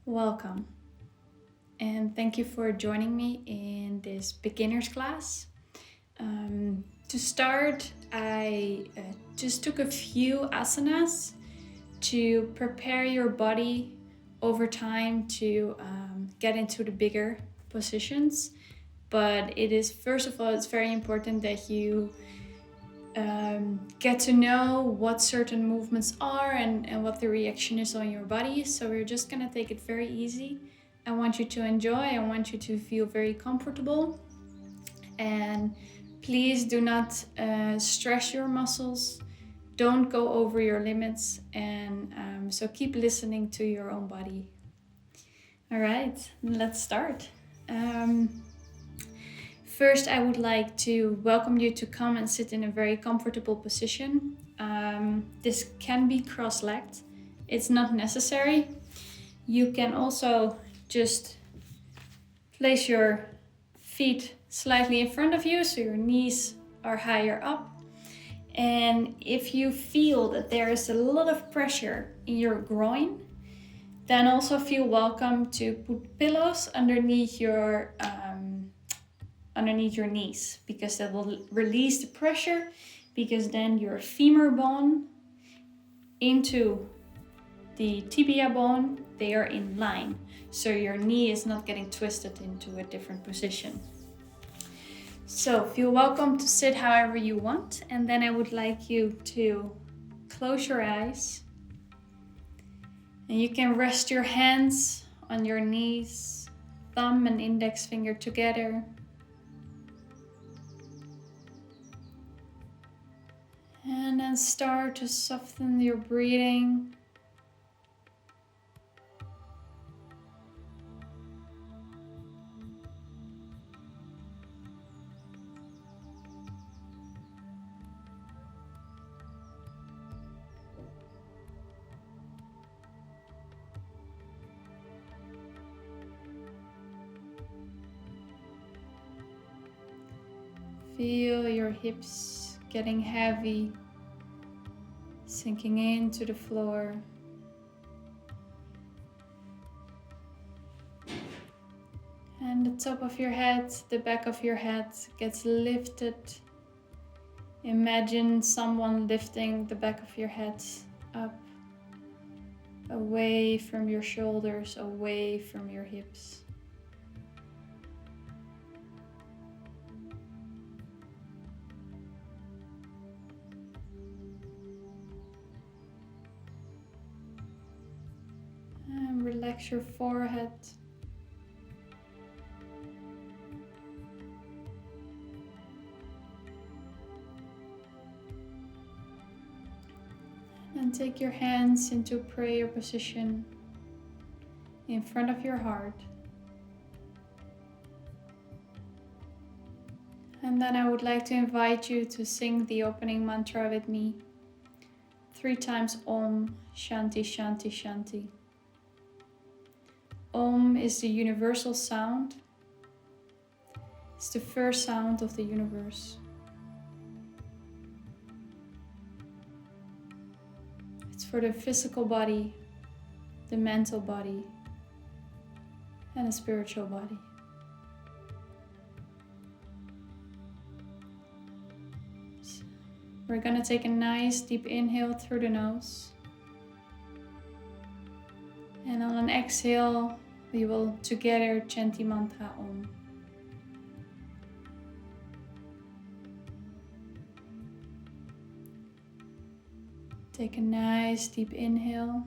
Welcome, and thank you for joining me in this beginner's class. To start, I just took a few asanas to prepare your body over time to get into the bigger positions. But it is, first of all, it's very important that you get to know what certain movements are and what the reaction is on your body. So we're just gonna take it very easy. I want you to enjoy, I want you to feel very comfortable. And please do not stress your muscles. Don't go over your limits. And so keep listening to your own body. All right, let's start. First, I would like to welcome you to come and sit in a very comfortable position. This can be cross-legged. It's not necessary. You can also just place your feet slightly in front of you so your knees are higher up. And if you feel that there is a lot of pressure in your groin, then also feel welcome to put pillows underneath your knees, because that will release the pressure, because then your femur bone into the tibia bone, they are in line. So your knee is not getting twisted into a different position. So feel welcome to sit however you want. And then I would like you to close your eyes. And you can rest your hands on your knees, thumb and index finger together. And then start to soften your breathing. Feel your hips getting heavy, sinking into the floor. And the top of your head, the back of your head gets lifted. Imagine someone lifting the back of your head up, away from your shoulders, away from your hips. Relax your forehead. And take your hands into prayer position in front of your heart. And then I would like to invite you to sing the opening mantra with me. 3 times Om Shanti Shanti Shanti. Om is the universal sound. It's the first sound of the universe. It's for the physical body, the mental body, and the spiritual body. So we're going to take a nice deep inhale through the nose. And on an exhale, we will together chant the mantra Om. Take a nice deep inhale.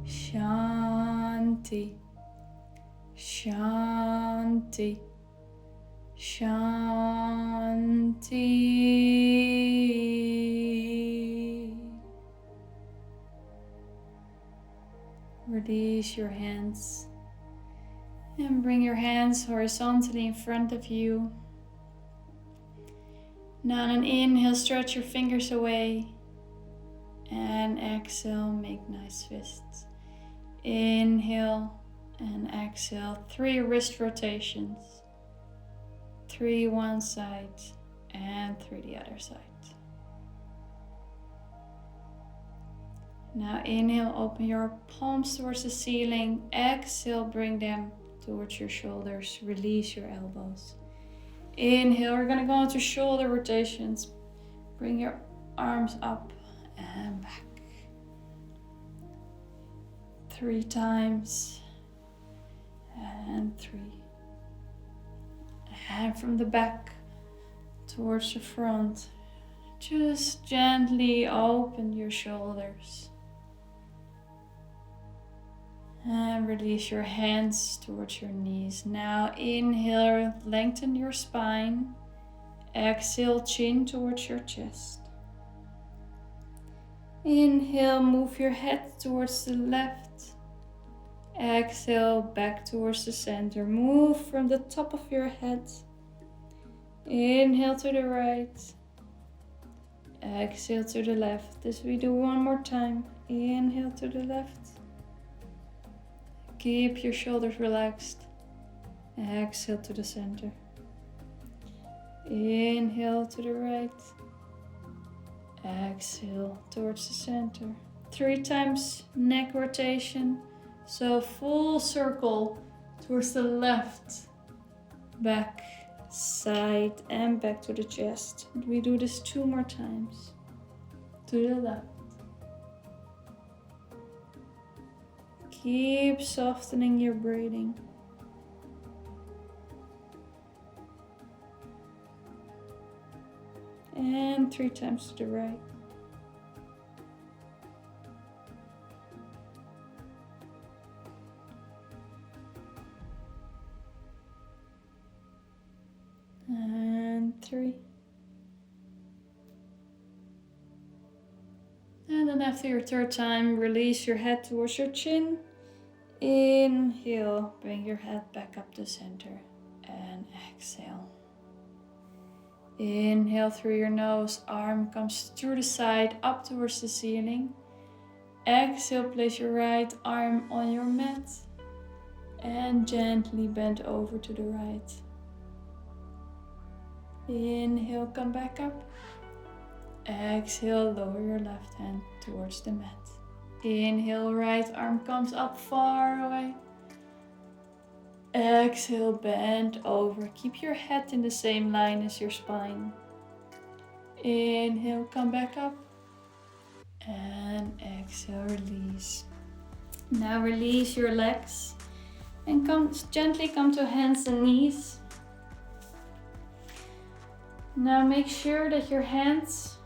Shanti, Shanti, Shanti. Release your hands and bring your hands horizontally in front of you. Now on an inhale, stretch your fingers away, and exhale, make nice fists. Inhale and exhale, 3 wrist rotations, 3 one side and 3 the other side. Now inhale, open your palms towards the ceiling. Exhale, bring them towards your shoulders. Release your elbows. Inhale, we're going to go into shoulder rotations. Bring your arms up and back. 3 times. And 3. And from the back towards the front, just gently open your shoulders. And release your hands towards your knees. Now inhale, lengthen your spine. Exhale, chin towards your chest. Inhale, move your head towards the left. Exhale, back towards the center. Move from the top of your head. Inhale to the right. Exhale to the left. This we do one more time. Inhale to the left. Keep your shoulders relaxed. Exhale to the center. Inhale to the right. Exhale towards the center. 3 times neck rotation. So full circle towards the left, back, side, and back to the chest. We do this 2 more times. To the left. Keep softening your breathing. And 3 times to the right. And 3. And then after your 3rd time, release your head towards your chin. Inhale, bring your head back up to center. And exhale. Inhale through your nose, arm comes through the side, up towards the ceiling. Exhale, place your right arm on your mat. And gently bend over to the right. Inhale, come back up. Exhale, lower your left hand towards the mat. Inhale, right arm comes up far away. Exhale, bend over. Keep your head in the same line as your spine. Inhale, come back up. And exhale, release. Now release your legs and gently come to hands and knees. Now make sure that your hands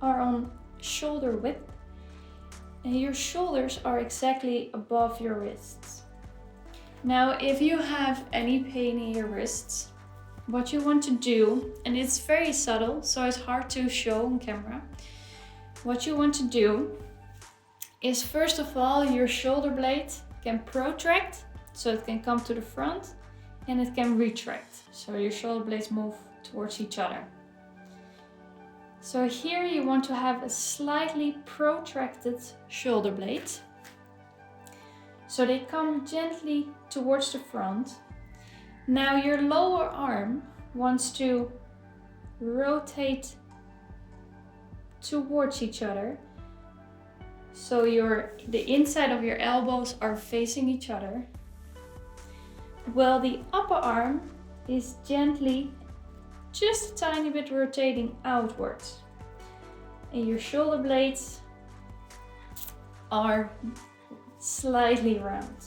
are on shoulder width and your shoulders are exactly above your wrists. Now if you have any pain in your wrists, what you want to do, and it's very subtle so it's hard to show on camera, what you want to do is first of all your shoulder blade can protract so it can come to the front, and it can retract, so your shoulder blades move towards each other. So here you want to have a slightly protracted shoulder blade. So they come gently towards the front. Now your lower arm wants to rotate towards each other. So the inside of your elbows are facing each other. Well, the upper arm is gently, just a tiny bit rotating outwards. And your shoulder blades are slightly round.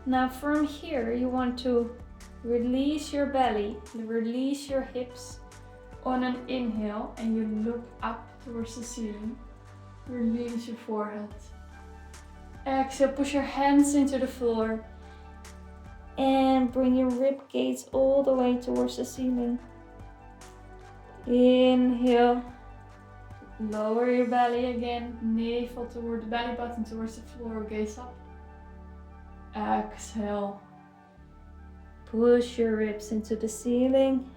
Now from here you want to release your belly, release your hips on an inhale, and you look up towards the ceiling. Release your forehead. Exhale, push your hands into the floor. And bring your rib cage all the way towards the ceiling. Inhale. Lower your belly again. Navel toward the belly button towards the floor. Gaze up. Exhale. Push your ribs into the ceiling.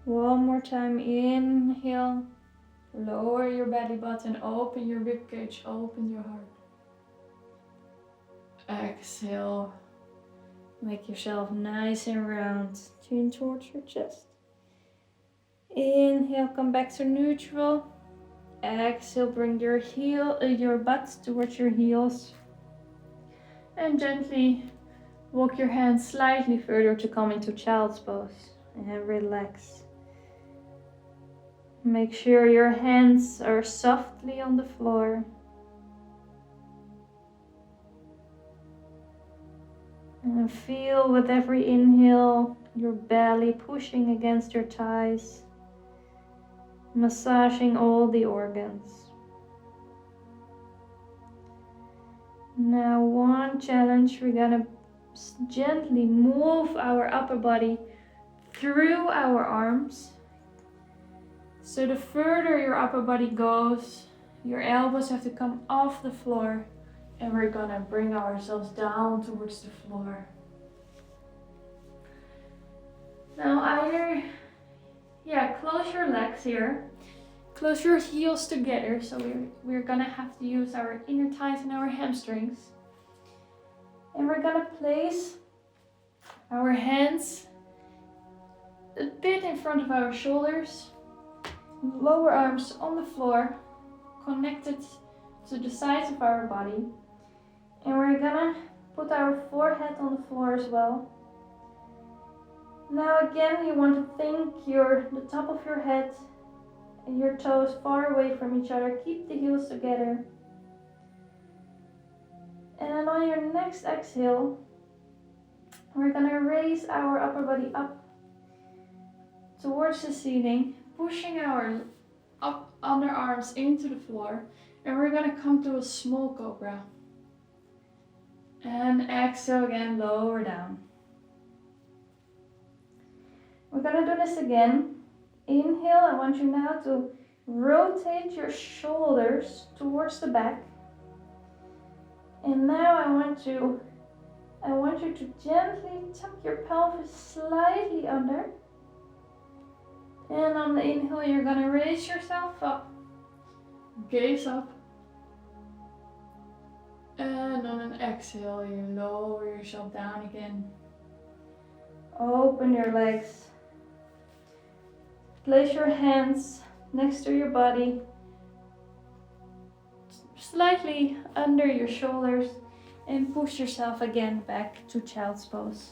One more time. Inhale. Lower your belly button. Open your rib cage. Open your heart. Exhale. Make yourself nice and round. Chin towards your chest. Inhale, come back to neutral. Exhale, bring your butt towards your heels. And gently walk your hands slightly further to come into child's pose. And relax. Make sure your hands are softly on the floor. And feel with every inhale your belly pushing against your thighs, massaging all the organs. Now one challenge, we're gonna gently move our upper body through our arms. So the further your upper body goes, your elbows have to come off the floor, and we're gonna bring ourselves down towards the floor. Now close your legs here. Close your heels together, so we're gonna have to use our inner thighs and our hamstrings. And we're gonna place our hands a bit in front of our shoulders, lower arms on the floor, connected to the sides of our body. And we're gonna put our forehead on the floor as well. Now again, you want to think the top of your head and your toes far away from each other. Keep the heels together. And then on your next exhale, we're gonna raise our upper body up towards the ceiling, pushing our underarms into the floor, and we're gonna come to a small cobra. And exhale again, lower down. We're gonna do this again. Inhale, I want you now to rotate your shoulders towards the back. And now I want you to gently tuck your pelvis slightly under. And on the inhale, you're gonna raise yourself up. Gaze up. And on an exhale, you lower yourself down again. Open your legs. Place your hands next to your body, slightly under your shoulders, and push yourself again back to child's pose.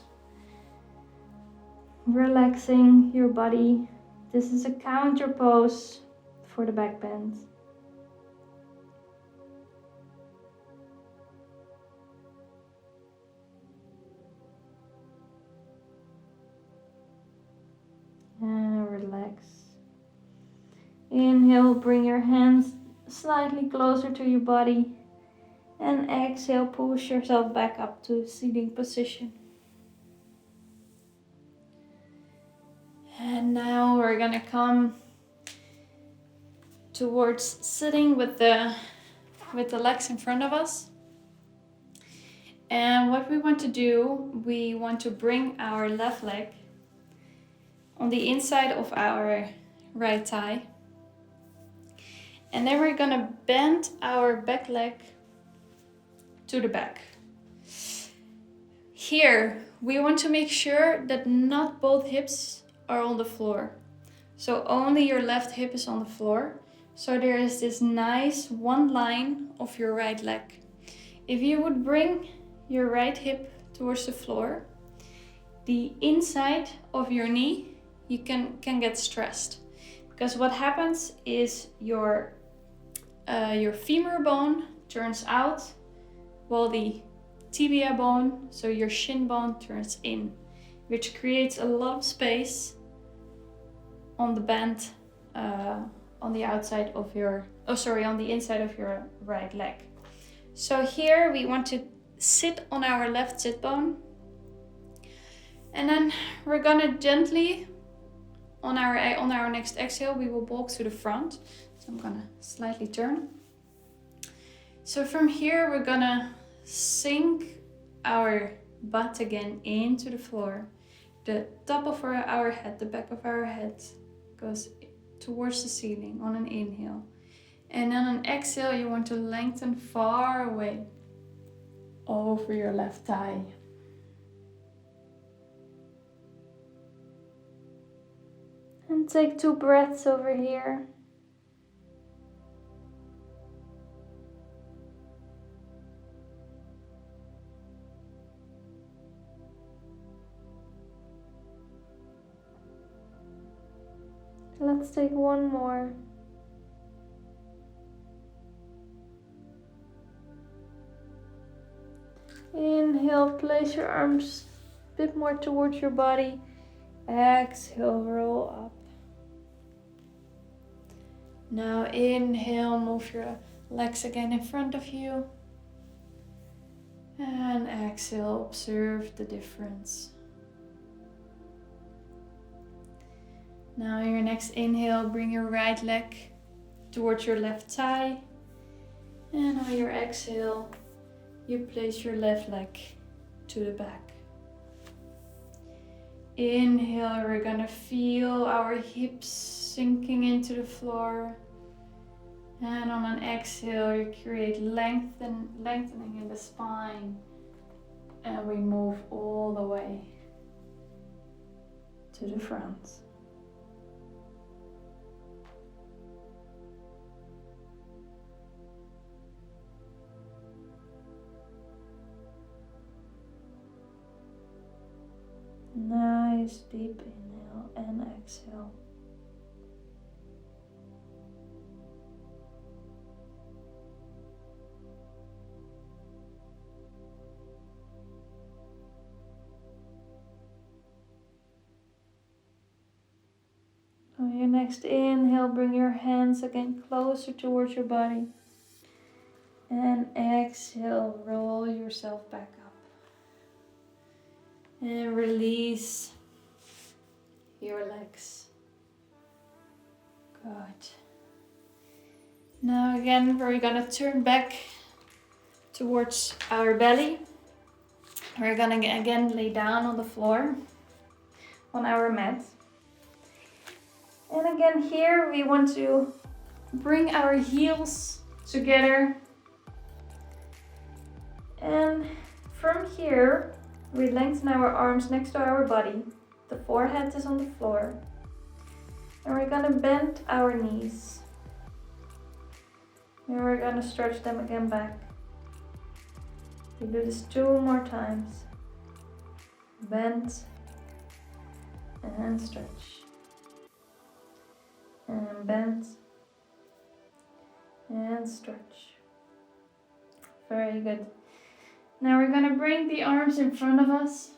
Relaxing your body. This is a counter pose for the back bend. And relax. Inhale, bring your hands slightly closer to your body. And exhale, push yourself back up to seating position. And now we're gonna come towards sitting with the legs in front of us. And what we want to do, we want to bring our left leg on the inside of our right thigh. And then we're gonna bend our back leg to the back. Here, we want to make sure that not both hips are on the floor. So only your left hip is on the floor. So there is this nice one line of your right leg. If you would bring your right hip towards the floor, the inside of your knee, you can get stressed. Because what happens is your femur bone turns out while the tibia bone, so your shin bone, turns in, which creates a lot of space on the bent on the outside of your, on the inside of your right leg. So here we want to sit on our left sit bone. And then we're gonna gently, on our next exhale, we will walk to the front. So I'm gonna slightly turn. So from here, we're gonna sink our butt again into the floor. The top of our head, the back of our head goes towards the ceiling on an inhale. And on an exhale, you want to lengthen far away over your left thigh. And take 2 breaths over here. Let's take 1 more. Inhale, place your arms a bit more towards your body. Exhale, roll up. Now inhale, move your legs again in front of you. And exhale, observe the difference. Now your next inhale, bring your right leg towards your left thigh. And on your exhale, you place your left leg to the back. Inhale, we're gonna feel our hips sinking into the floor. And on an exhale, you create lengthening in the spine. And we move all the way to the front. Nice deep inhale and exhale. On your next inhale, bring your hands again closer towards your body. And exhale, roll yourself back up. And release your legs. Good. Now again, we're gonna turn back towards our belly. We're gonna again lay down on the floor, on our mat. And again here, we want to bring our heels together. And from here, we lengthen our arms next to our body. The forehead is on the floor. And we're gonna bend our knees. And we're gonna stretch them again back. We do this 2 more times. Bend and stretch. And bend and stretch. Very good. Now we're gonna bring the arms in front of us.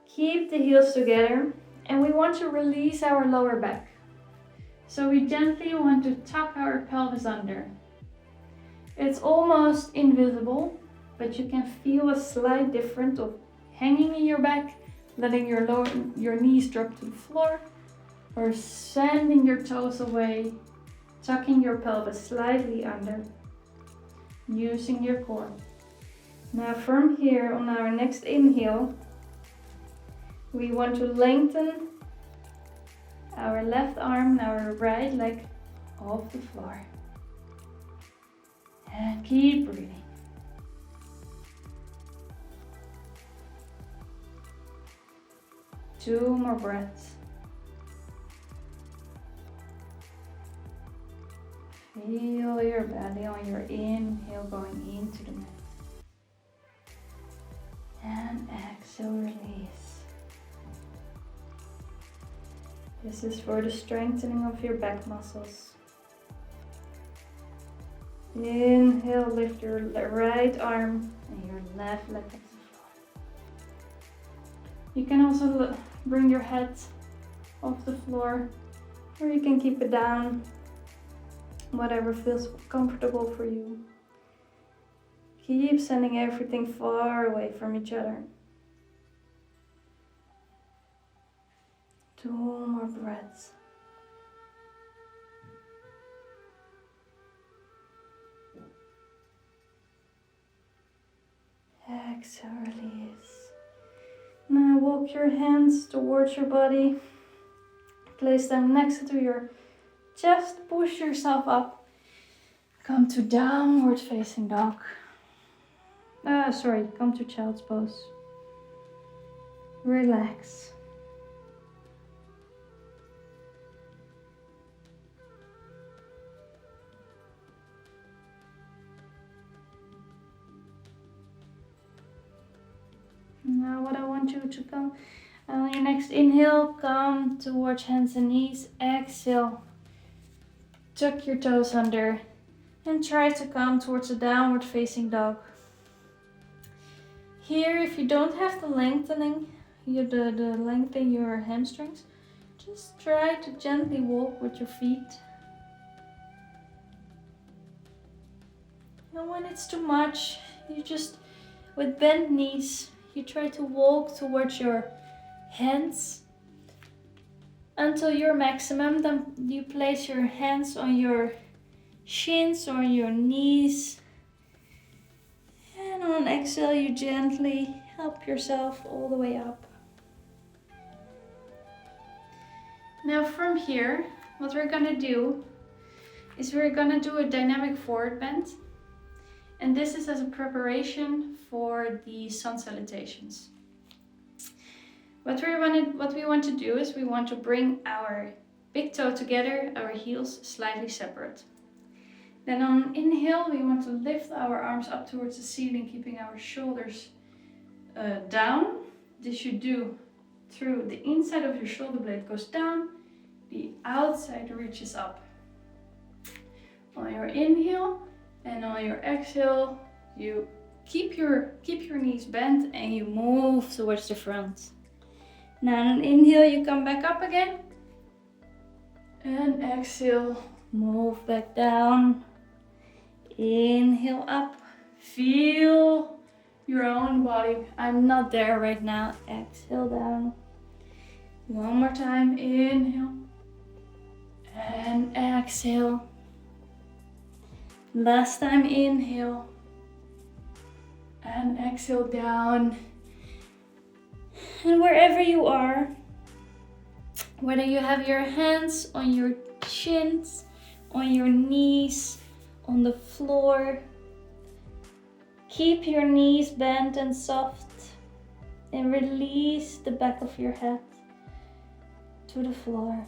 Keep the heels together, and we want to release our lower back. So we gently want to tuck our pelvis under. It's almost invisible, but you can feel a slight difference of hanging in your back, letting your knees drop to the floor, or sending your toes away, tucking your pelvis slightly under, using your core. Now from here, on our next inhale, we want to lengthen our left arm and our right leg off the floor. And keep breathing. Two more breaths. Feel your belly on your inhale going into the mat. And exhale, release. This is for the strengthening of your back muscles. Inhale, lift your right arm and your left leg up to the floor. You can also bring your head off the floor Or you can keep it down, whatever feels comfortable for you. Keep sending everything far away from each other. 2 more breaths. Exhale, release. Now walk your hands towards your body. Place them next to your chest. Push yourself up. Come to downward facing dog. Come to child's pose. Relax. Now what I want you to come, on your next inhale, come towards hands and knees. Exhale, tuck your toes under and try to come towards a downward facing dog. Here, if you don't have the lengthening, the length in your hamstrings, just try to gently walk with your feet. And when it's too much, you just, with bent knees, you try to walk towards your hands until your maximum. Then you place your hands on your shins or your knees. And on exhale, you gently help yourself all the way up. Now from here, what we're gonna do is we're gonna do a dynamic forward bend. And this is as a preparation for the sun salutations. What we want to do is we want to bring our big toe together, our heels slightly separate. Then on inhale, we want to lift our arms up towards the ceiling, keeping our shoulders down. This you do through the inside of your shoulder blade goes down, the outside reaches up. On your inhale and on your exhale, you keep your knees bent and you move towards the front. Now on an inhale, you come back up again. And exhale, move back down. Inhale up. Feel your own body. I'm not there right now. Exhale down. One more time. Inhale. And exhale. Last time, inhale. And exhale down. And wherever you are, whether you have your hands on your shins, on your knees, on the floor, keep your knees bent and soft and release the back of your head to the floor.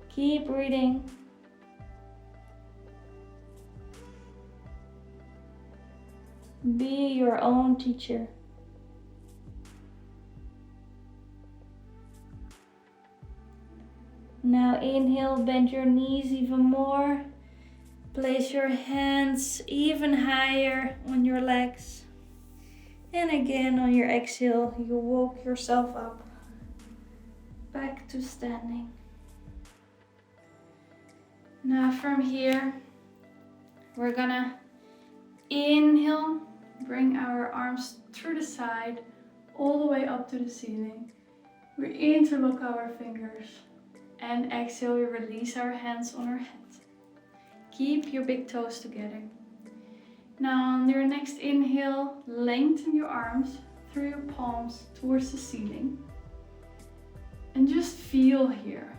Keep breathing. Be your own teacher. Now inhale, bend your knees even more. Place your hands even higher on your legs. And again on your exhale, you walk yourself up. Back to standing. Now from here, we're gonna inhale, bring our arms through the side, all the way up to the ceiling. We interlock our fingers. And exhale, we release our hands on our head. Keep your big toes together. Now on your next inhale, lengthen your arms through your palms towards the ceiling. And just feel here.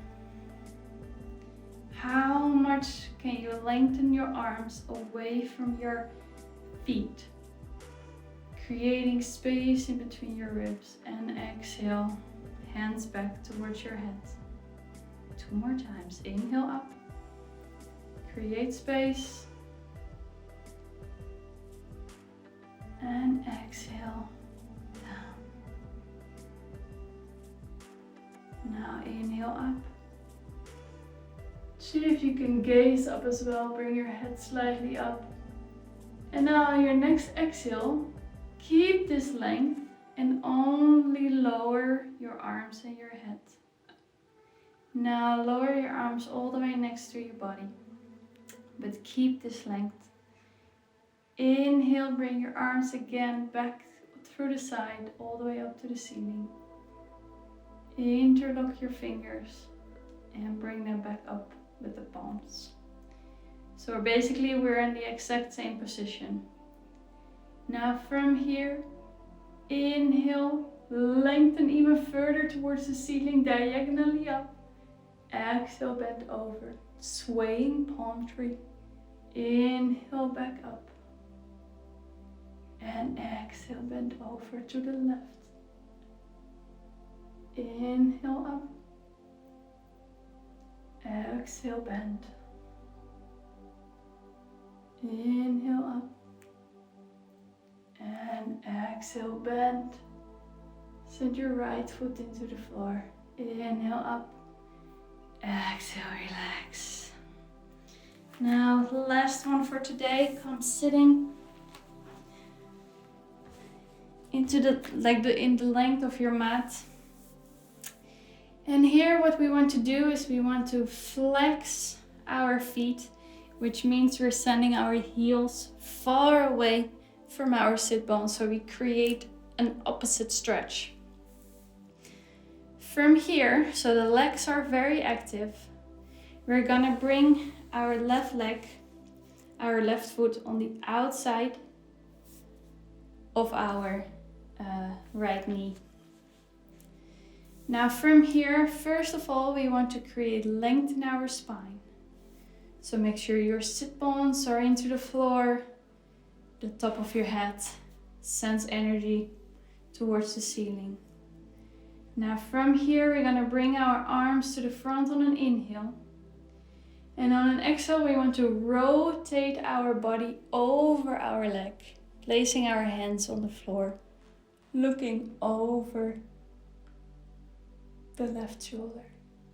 How much can you lengthen your arms away from your feet? Creating space in between your ribs. And exhale, hands back towards your head. 2 more times. Inhale up. Create space. And exhale down. Now inhale up. See if you can gaze up as well. Bring your head slightly up. And now on your next exhale, keep this length and only lower your arms and your head. Now lower your arms all the way next to your body, but keep this length. Inhale, bring your arms again back through the side, all the way up to the ceiling. Interlock your fingers and bring them back up with the palms. So basically we're in the exact same position. Now from here, inhale, lengthen even further towards the ceiling, diagonally up. Exhale, bend over, swaying palm tree. Inhale, back up. And exhale, bend over to the left. Inhale, up. Exhale, bend. Inhale, up. And exhale, bend. Send your right foot into the floor. Inhale, up. Exhale, relax. Now, the last one for today. Come sitting into in the length of your mat. And here what we want to do is we want to flex our feet, which means we're sending our heels far away from our sit bones, so we create an opposite stretch. From here, so the legs are very active, we're gonna bring our left leg, our left foot on the outside of our right knee. Now from here, first of all, we want to create length in our spine. So make sure your sit bones are into the floor, the top of your head sends energy towards the ceiling. Now from here, we're gonna bring our arms to the front on an inhale. And on an exhale, we want to rotate our body over our leg, placing our hands on the floor, looking over the left shoulder.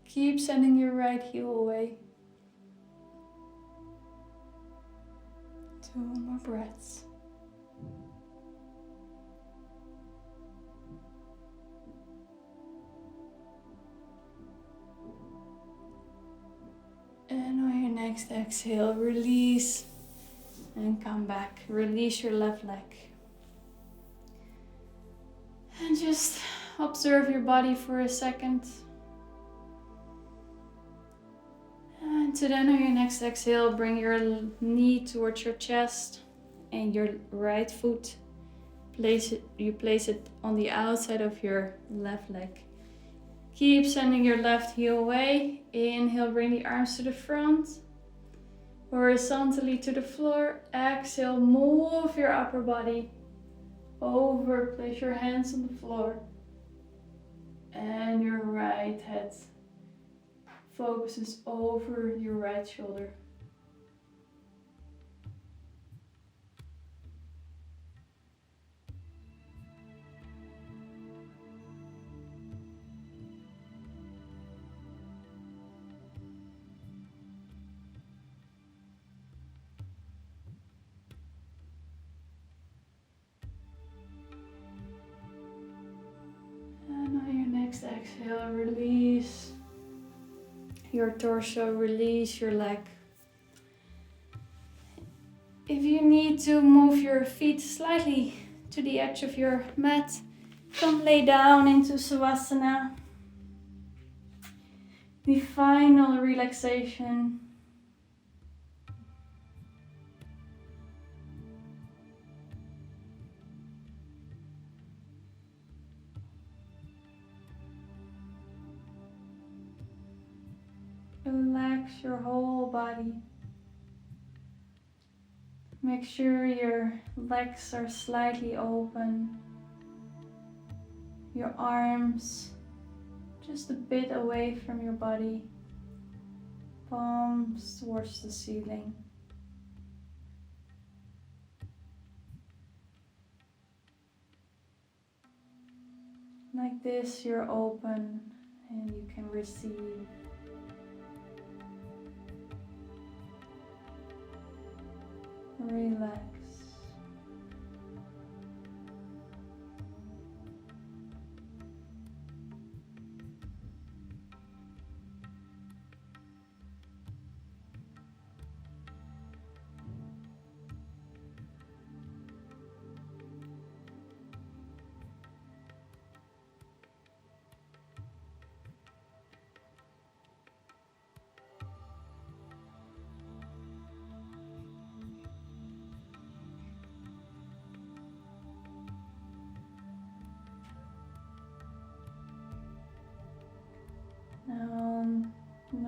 Keep sending your right heel away. 2 more breaths. And on your next exhale, release and come back. Release your left leg. And just observe your body for a second. And so then on your next exhale, bring your knee towards your chest and your right foot. You place it on the outside of your left leg. Keep sending your left heel away. Inhale, bring the arms to the front, horizontally to the floor. Exhale, move your upper body over. Place your hands on the floor. And your right head focuses over your right shoulder. And on your next exhale, release your torso, release your leg. If you need to move your feet slightly to the edge of your mat, come lay down into Savasana. The final relaxation. Relax your whole body. Make sure your legs are slightly open. Your arms just a bit away from your body. Palms towards the ceiling. Like this, you're open and you can receive. Relax.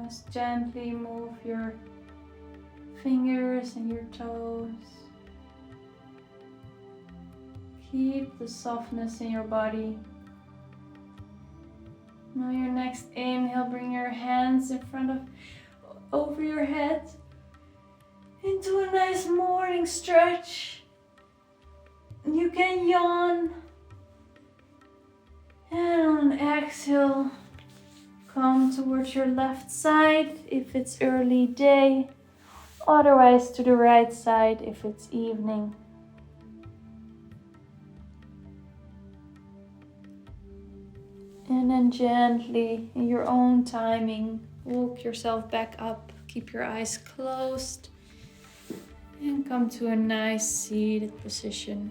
Just gently move your fingers and your toes. Keep the softness in your body. Now your next inhale, bring your hands in front of, over your head, into a nice morning stretch. You can yawn. And on an exhale, come towards your left side if it's early day. Otherwise to the right side if it's evening. And then gently, in your own timing, walk yourself back up. Keep your eyes closed. And come to a nice seated position.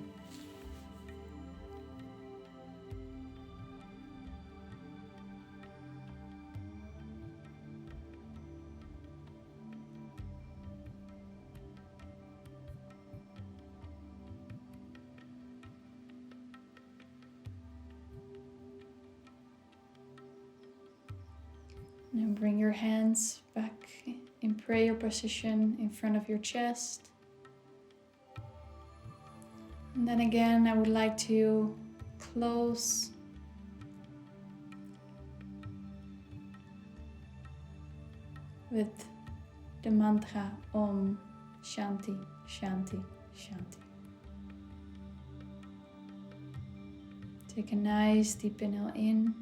And bring your hands back in prayer position in front of your chest. And then again, I would like to close with the mantra Om Shanti, Shanti, Shanti. Take a nice deep inhale in.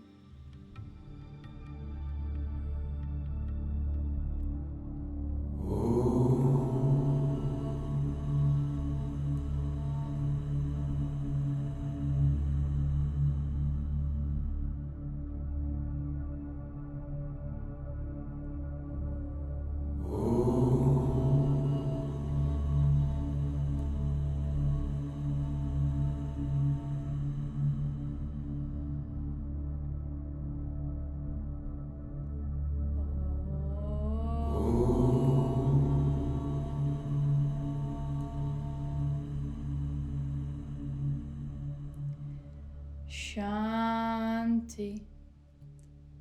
Shanti,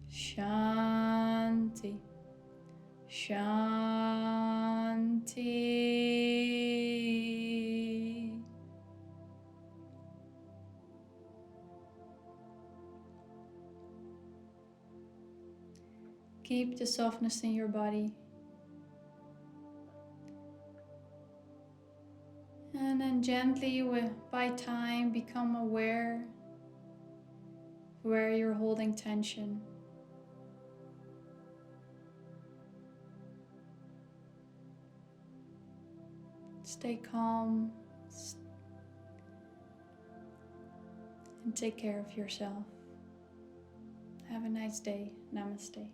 Shanti, Shanti. Keep the softness in your body. And then gently, by time, become aware where you're holding tension. Stay calm and take care of yourself. Have a nice day. Namaste.